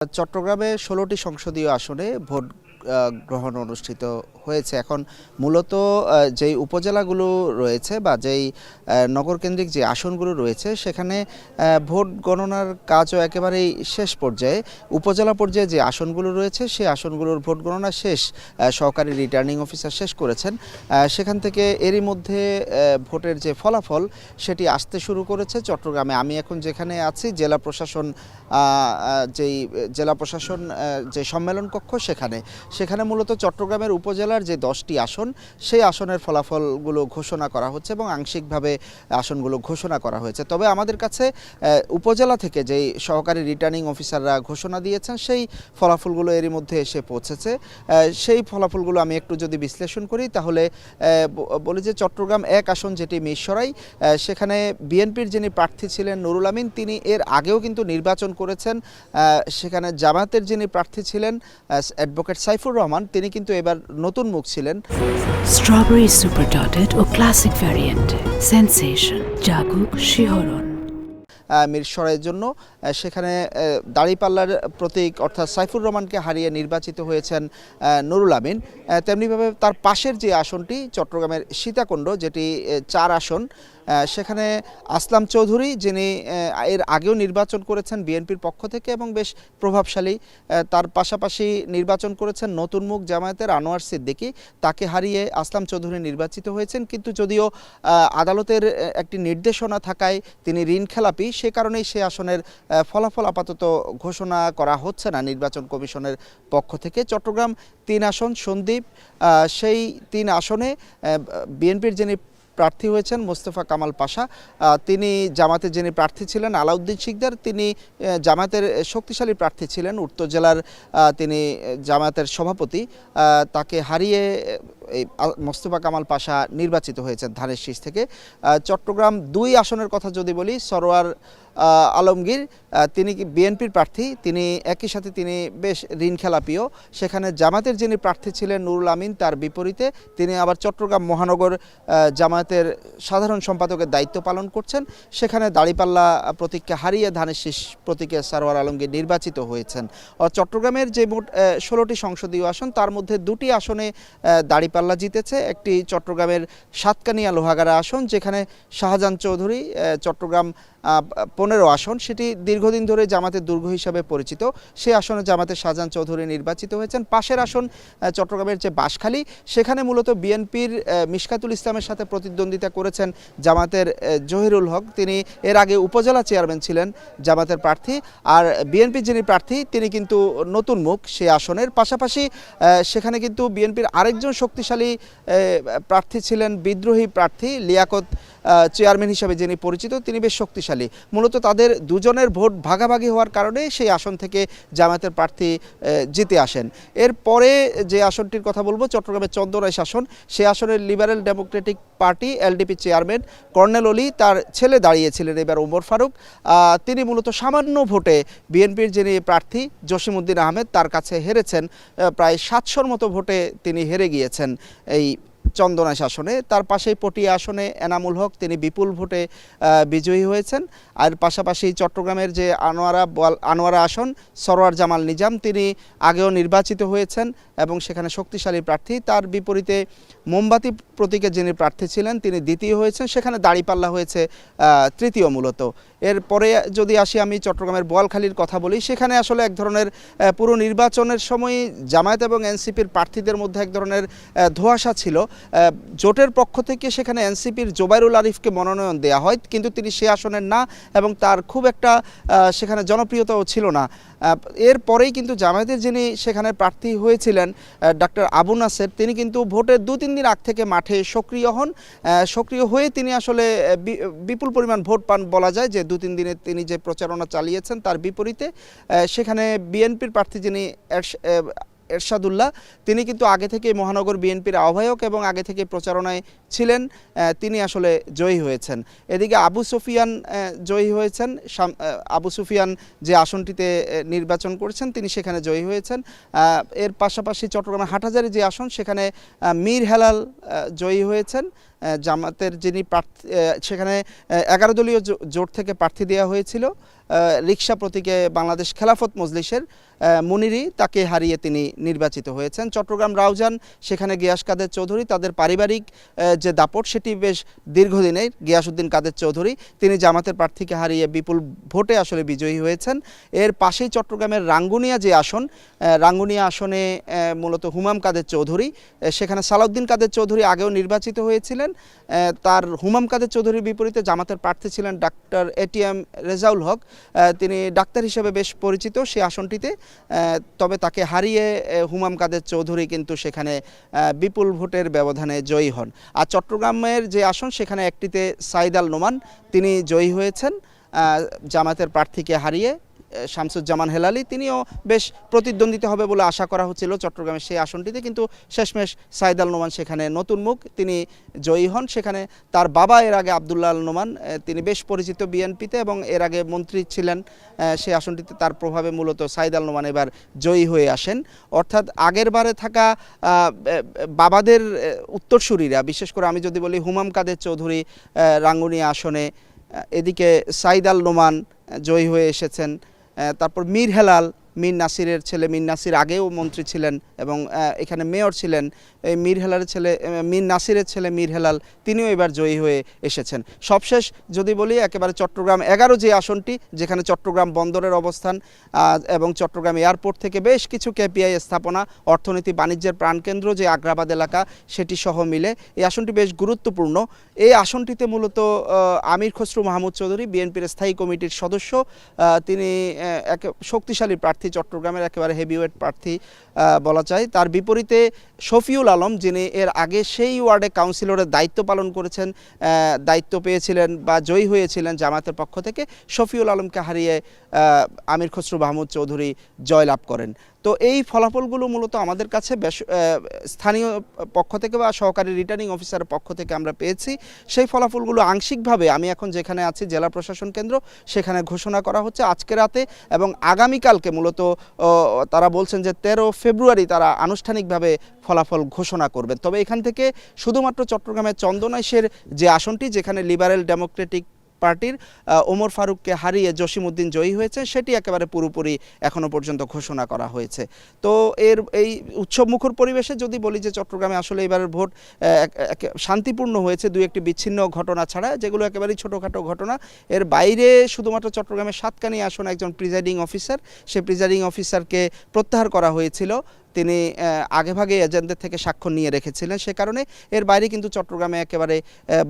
চট্টগ্রামে ১৬টি সংসদীয় আসনে ভোট গ্রহণ অনুষ্ঠিত হয়েছে। এখন মূলত যেই উপজেলাগুলো রয়েছে বা যেই নগরকেন্দ্রিক যে আসনগুলো রয়েছে সেখানে ভোট গণনার কাজও একেবারেই শেষ পর্যায়ে। উপজেলা পর্যায়ে যে আসনগুলো রয়েছে সেই আসনগুলোর ভোট গণনা শেষ, সহকারী রিটার্নিং অফিসার শেষ করেছেন। সেখান থেকে এরই মধ্যে ভোটের যে ফলাফল সেটি আসতে শুরু করেছে চট্টগ্রামে। আমি এখন যেখানে আছি জেলা প্রশাসন, যেই জেলা প্রশাসন যে সম্মেলন কক্ষ সেখানে মূলত চট্টগ্রামের উপজেলার যে 10টি আসন সেই আসনের ফলাফলগুলো ঘোষণা করা হচ্ছে এবং আংশিকভাবে আসনগুলো ঘোষণা করা হয়েছে। তবে আমাদের কাছে উপজেলা থেকে যেই সহকারী রিটার্নিং অফিসাররা ঘোষণা দিয়েছেন সেই ফলাফলগুলো এরই মধ্যে এসে পৌঁছেছে। সেই ফলাফলগুলো আমি একটু যদি বিশ্লেষণ করি তাহলে বলি যে চট্টগ্রাম 1 আসন যেটি মিরসরাই, সেখানে বিএনপির যিনি প্রার্থী ছিলেন নুরুল আমিন, তিনি এর আগেও কিন্তু নির্বাচন করেছেন। সেখানে জামায়াতের যিনি প্রার্থী ছিলেন অ্যাডভোকেট সাইফুর রহমান, তিনি কিন্তু এবার নতুন মুখ ছিলেন। স্ট্রবেরি সুপার ডটেড ও ক্লাসিক ভ্যারিয়েন্ট সেন্সেশন জাগুক শিহরণ মিরসরাইয়ের জন্য সেখানে দাঁড়িপাল্লার প্রতীক অর্থাৎ সাইফুর রহমানকে হারিয়ে নির্বাচিত হয়েছেন নুরুল আমিন। তেমনিভাবে তার পাশের যে আসনটি চট্টগ্রামের সীতাকুণ্ড, যেটি 4 আসন, সেখানে আসলাম চৌধুরী, যিনি এর আগেও নির্বাচন করেছেন বিএনপির পক্ষ থেকে এবং বেশ প্রভাবশালী, তার পাশাপাশি নির্বাচন করেছেন নতুন মুখ জামায়াতের আনোয়ার সিদ্দিকী, তাকে হারিয়ে আসলাম চৌধুরী নির্বাচিত হয়েছেন। কিন্তু যদিও আদালতের একটি নির্দেশনা থাকায় তিনি ঋণ খেলাপি, সে কারণেই সে আসনের ফলাফল আপাতত ঘোষণা করা হচ্ছে না নির্বাচন কমিশনের পক্ষ থেকে। চট্টগ্রাম 3 আসন সন্দ্বীপ, সেই 3 আসনে বিএনপির যিনি প্রার্থী হয়েছেন মোস্তফা কামাল পাশা, তিনি জামাতের যিনি প্রার্থী ছিলেন আলাউদ্দিন শিকদার, তিনি জামাতের শক্তিশালী প্রার্থী ছিলেন উত্তর জেলার, তিনি জামাতের সভাপতি, তাকে হারিয়ে এই মোস্তফা কামাল পাশা নির্বাচিত হয়েছেন ধানের শীষ থেকে। চট্টগ্রাম 2 আসনের কথা যদি বলি, সরোয়ার আলমগীর, তিনি বিএনপির প্রার্থী, তিনি একই সাথে তিনি বেশ ঋণ খেলাপিও। সেখানে জামাতের যিনি প্রার্থী ছিলেন নুরুল আমিন, তার বিপরীতে তিনি আবার চট্টগ্রাম মহানগর জামায়াতের সাধারণ সম্পাদকের দায়িত্ব পালন করছেন। সেখানে দাঁড়িপাল্লা প্রতীককে হারিয়ে ধানের শীষ প্রতীকে সরোয়ার আলমগীর নির্বাচিত হয়েছেন। চট্টগ্রামের যে মোট 16টি সংসদীয় আসন, তার মধ্যে 2টি আসনে দাঁড়িপাল্লা জিতেছে। একটি চট্টগ্রামের সাতকানিয়া লোহাগাড়া আসন, যেখানে শাহজাহান চৌধুরী, চট্টগ্রাম 15 আসন, সেটি দীর্ঘদিন ধরে জামাতের দুর্গ হিসাবে পরিচিত। সেই আসনে জামাতের শাহজাহান চৌধুরী নির্বাচিত হয়েছেন। পাশের আসন চট্টগ্রামের যে বাঁশখালী, সেখানে মূলত বিএনপির মিশকাতুল ইসলামের সাথে প্রতিদ্বন্দ্বিতা করেছেন জামাতের জহিরুল হক, তিনি এর আগে উপজেলা চেয়ারম্যান ছিলেন জামাতের প্রার্থী। আর বিএনপির যিনি প্রার্থী তিনি কিন্তু নতুন মুখ সেই আসনের। পাশাপাশি সেখানে কিন্তু বিএনপির আরেকজন শক্তিশালী প্রার্থী ছিলেন বিদ্রোহী প্রার্থী লিয়াকত, চেয়ারম্যান হিসাবে যিনি পরিচিত, তিনি বেশ শক্তিশালী। মূলত তাদের দুজনের ভোট ভাগাভাগি হওয়ার কারণে সেই আসন থেকে জামায়াতের প্রার্থী জিতে আসেন। এরপরে যে আসনটির কথা বলবো চট্টগ্রামের চন্দনাইশ আসন, সেই আসনের liberal Democratic party LDP chairman colonel অলি, তার ছেলে দাঁড়িয়েছিলেন এবার ওমর ফারুক, তিনি মূলত সামান্য ভোটে বিএনপির যিনি প্রার্থী জসিমউদ্দিন আহমেদ তার কাছে হেরেছেন। প্রায় 700-র মতো ভোটে তিনি হেরে গিয়েছেন এই চন্দনাইশ আসনে। তার পাশেই পটিয়া আসনে এনামুল হক, তিনি বিপুল ভোটে বিজয়ী হয়েছেন। আর পাশাপাশি চট্টগ্রামের যে আনোয়ারা আসন, সরোয়ার জামাল নিজাম, তিনি আগেও নির্বাচিত হয়েছেন এবং সেখানে শক্তিশালী প্রার্থী। তার বিপরীতে মোমবাতি প্রতীকের যিনি প্রার্থী ছিলেন তিনি দ্বিতীয় হয়েছেন। সেখানে দাঁড়িপাল্লা হয়েছে তৃতীয় মূলত। এরপরে যদি আসি আমি চট্টগ্রামের বোয়ালখালীর কথা বলি, সেখানে আসলে এক ধরনের পুরো নির্বাচনের সময় জামায়াত এবং এনসিপির প্রার্থীদের মধ্যে এক ধরনের ধোঁয়াশা ছিল। জোটের পক্ষ থেকে সেখানে এনসিপির জোবাইরুল আরিফকে মনোনয়ন দেওয়া হয়, কিন্তু তিনি সে আসনের না এবং তার খুব একটা সেখানে জনপ্রিয়তাও ছিল না। এরপরেই কিন্তু জামায়াতের যিনি সেখানে প্রার্থী হয়েছিলেন ডক্টর আবু নাসের, তিনি কিন্তু ভোটের 2-3 দিন আগ থেকে মাঠে সক্রিয় হন। সক্রিয় হয়ে তিনি আসলে বিপুল পরিমাণ ভোট পান বলা যায়, যে 2-3 দিনে তিনি যে প্রচারণা চালিয়েছেন তার বিপরীতে সেখানে বিএনপির প্রার্থী যিনি এরশাদুল্লাহ, তিনি কিন্তু আগে থেকে মহানগর বিএনপির আহ্বায়ক এবং আগে থেকে প্রচারণায় ছিলেন, তিনি আসলে জয়ী হয়েছেন। এদিকে আবু সুফিয়ান জয়ী হয়েছেন, আবু সুফিয়ান যে আসনটিতে নির্বাচন করেছেন তিনি সেখানে জয়ী হয়েছেন। এর পাশাপাশি চট্টগ্রামের হাটহাজারী যে আসন, সেখানে মীর হেলাল জয়ী হয়েছেন। জামাতের যিনি প্রার্থী, সেখানে 11 দলীয় জোট থেকে প্রার্থী দেওয়া হয়েছিল রিকশা প্রতীকে বাংলাদেশ খেলাফত মজলিসের মুনিরি তাকে হারিয়ে তিনি নির্বাচিত হয়েছেন। চট্টগ্রাম রাউজান সেখানে গিয়াস কাদের চৌধুরী, তাদের পারিবারিক যে দাপট সেটি বেশ দীর্ঘদিনের। গিয়াসউদ্দিন কাদের চৌধুরী তিনি জামাতের প্রার্থীকে হারিয়ে বিপুল ভোটে আসলে বিজয়ী হয়েছেন। এর পাশেই চট্টগ্রামের রাঙ্গুনিয়া যে আসন, রাঙ্গুনিয়া আসনে মূলত হুমাম কাদের চৌধুরী, সেখানে সালাউদ্দিন কাদের চৌধুরী আগেও নির্বাচিত হয়েছিলেন। তার হুমাম কাদের চৌধুরীর বিপরীতে জামাতের প্রার্থী ছিলেন ডাক্তার এটিএম রেজাউল হক, তিনি ডাক্তার হিসেবে বেশ পরিচিত সেই আসনটিতে। তবে তাকে হারিয়ে হুমাম কাদের চৌধুরী কিন্তু সেখানে বিপুল ভোটের ব্যবধানে জয়ী হন। আর চট্টগ্রামের যে আসন সেখানে একটিতে সাইদ আল নোমান তিনি জয়ী হয়েছেন জামাতের প্রার্থীকে হারিয়ে। শামসুজ্জামান হেলালি তিনিও বেশ প্রতিদ্বন্দ্বিতা হবে বলে আশা করা হচ্ছিল চট্টগ্রামের সেই আসনটিতে, কিন্তু শেষমেশ সাইদ আল নোমান সেখানে নতুন মুখ, তিনি জয়ী হন। সেখানে তার বাবা এর আগে আবদুল্লাহ আল নোমান, তিনি বেশ পরিচিত বিএনপিতে এবং এর আগে মন্ত্রী ছিলেন সেই আসনটিতে। তার প্রভাবে মূলত সাইদ আল নোমান এবার জয়ী হয়ে আসেন। অর্থাৎ আগের বারে থাকা বাবাদের উত্তরসূরিরা, বিশেষ করে আমি যদি বলি হুমাম কাদের চৌধুরী রাঙ্গুনিয়া আসনে, এদিকে সাইদ আল নোমান জয়ী হয়ে এসেছেন, তারপর মীর হেলাল, মীর নাসিরের ছেলে, মীর নাসির আগেও মন্ত্রী ছিলেন এবং এখানে মেয়র ছিলেন। এই মীর হেলালের ছেলে, মীর নাসিরের ছেলে মীর হেলাল তিনিও এবার জয়ী হয়ে এসেছেন। সবশেষ যদি বলি একেবারে চট্টগ্রাম 11 যে আসনটি, যেখানে চট্টগ্রাম বন্দরের অবস্থান এবং চট্টগ্রাম এয়ারপোর্ট থেকে বেশ কিছু কেপিআই স্থাপনা, অর্থনীতি বাণিজ্যের প্রাণকেন্দ্র যে আগ্রাবাদ এলাকা সেটি সহ মিলে এই আসনটি বেশ গুরুত্বপূর্ণ। এই আসনটিতে মূলত আমির খসরু মাহমুদ চৌধুরী বিএনপির স্থায়ী কমিটির সদস্য, তিনি এক শক্তিশালী প্রার্থী, চট্টগ্রামের একেবারে হেভিওয়েট প্রার্থী বলা যায়। তার বিপরীতে শফিউল আলম, যিনি এর আগে সেই ওয়ার্ডে কাউন্সিলরের দায়িত্ব পালন করেছেন, দায়িত্ব পেয়েছিলেন বা জয়ী হয়েছিলেন জামায়াতের পক্ষ থেকে, শফিউল আলমকে হারিয়ে আমির খসরু মাহমুদ চৌধুরী জয়লাভ করেন। তো এই ফলাফলগুলো মূলত আমাদের কাছে স্থানীয় পক্ষ থেকে বা সহকারী রিটার্নিং অফিসারের পক্ষ থেকে আমরা পেয়েছি। সেই ফলাফলগুলো আংশিকভাবে আমি এখন যেখানে আছি জেলা প্রশাসন কেন্দ্র সেখানে ঘোষণা করা হচ্ছে আজকে রাতে, এবং আগামীকালকে মূলত তারা বলছেন যে 13 ফেব্রুয়ারি তারা আনুষ্ঠানিকভাবে ফলাফল ঘোষণা করবেন। তবে এখান থেকে শুধুমাত্র চট্টগ্রামের চন্দনাইশের যে আসনটি, যেখানে লিবারেল ডেমোক্রেটিক পার্টির ওমর ফারুককে হারিয়ে জসিমউদ্দিন জয়ী হয়েছে, সেটি একেবারে পুরোপুরি এখনও পর্যন্ত ঘোষণা করা হয়েছে। তো এই উৎসবমুখর পরিবেশে যদি বলি যে চট্টগ্রামে আসলে এবারের ভোট শান্তিপূর্ণ হয়েছে, দুই একটি বিচ্ছিন্ন ঘটনা ছাড়া, যেগুলো একেবারেই ছোটোখাটো ঘটনা। এর বাইরে শুধুমাত্র চট্টগ্রামের সাতকানিয়া আসনে একজন প্রিজাইডিং অফিসার, সেই প্রিজাইডিং অফিসারকে প্রত্যাহার করা হয়েছিল, তিনি আগেভাগে এজেন্টদের থেকে স্বাক্ষর নিয়ে রেখেছিলেন, সে কারণে। এর বাইরে কিন্তু চট্টগ্রামে একেবারে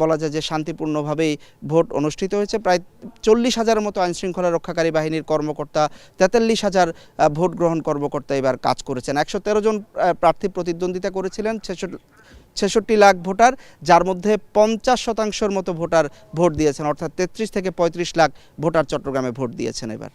বলা যায় যে শান্তিপূর্ণভাবেই ভোট অনুষ্ঠিত হয়েছে। প্রায় 40,000-এর মতো আইনশৃঙ্খলা রক্ষাকারী বাহিনীর কর্মকর্তা, 43,000 ভোট গ্রহণ কর্মকর্তা এবার কাজ করেছেন। 113 জন প্রার্থী প্রতিদ্বন্দ্বিতা করেছিলেন, 66 লাখ ভোটার, যার মধ্যে 50% মতো ভোটার ভোট দিয়েছেন, অর্থাৎ 33 থেকে 35 লাখ ভোটার চট্টগ্রামে ভোট দিয়েছেন এবার।